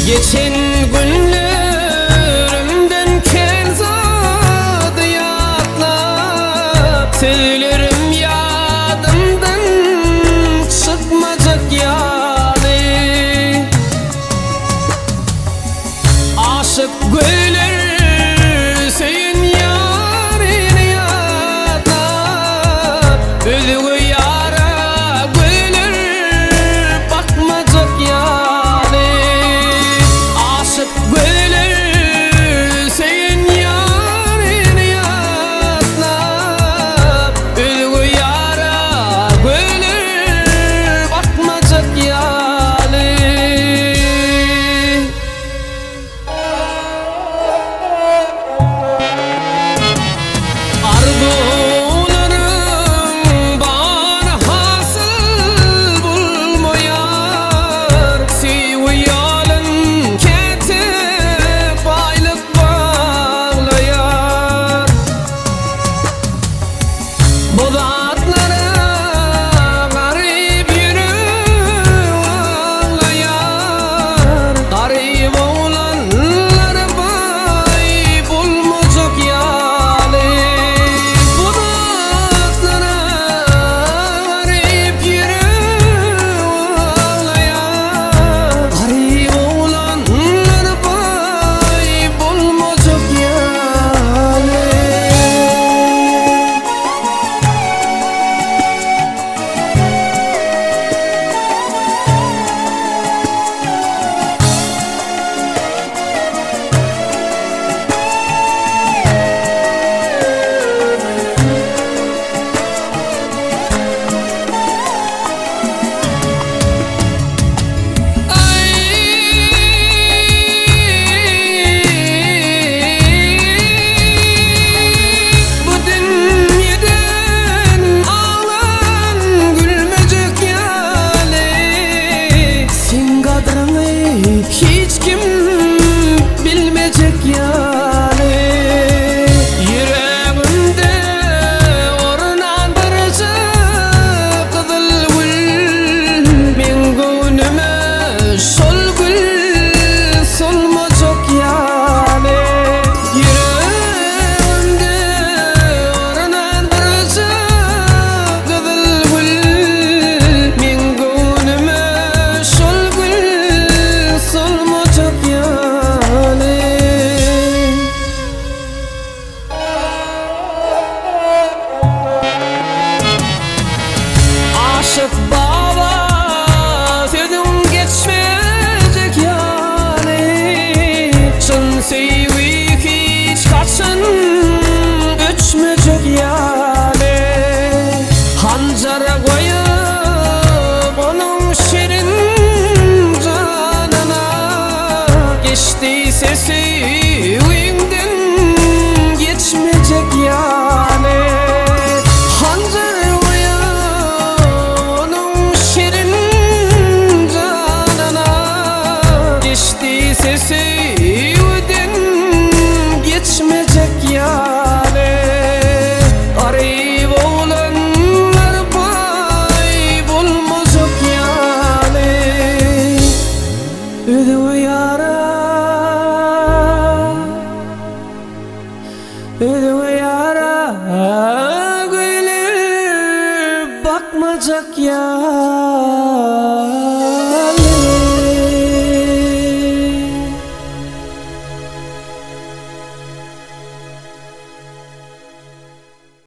Geçen günlerimden kenzadı yatlap söylerim yadımdan çıkmayacak yani. Aşık güler seyin yarını yatlap özü yara güler bakmayacak yani. Aşık güler seyin yarını yatlap özü yara güler bakmayacak yani. Arzularım bana hasıl bulmayar, seviyalın ketip aylık bağlayar. Bu zatlara garip yürü ağlayar, garip oğlanlar bay bulmayacak yani. Bu zatlara garip yürü ağlayar, garip oğlanlar bay bulmayacak yani. Bu dünyadan ağlan gülmeyecek yani. Sen kadrini hiç kim bilmeyecek yani. Yüreğimde ornandıracak kızıl gül, men gönlüme sol gül solmayacak yani. Yüreğimde ornandıracak kızıl gül, men gönlüme sol gül solmayacak yani. Aşık baba sözün geçmeyecek yani. Çın sevgi hiç kaçın öçmeyecek yani. Hancara koyup onun şirin canına, geçtiyse sevginden geçmeyecek yani. Hancara koyup onun şirin canına, geçtiyse sevgiden geçmeyecek yani. Garip oğlanlar bay bulmayacak yani. Özü yara, özü yara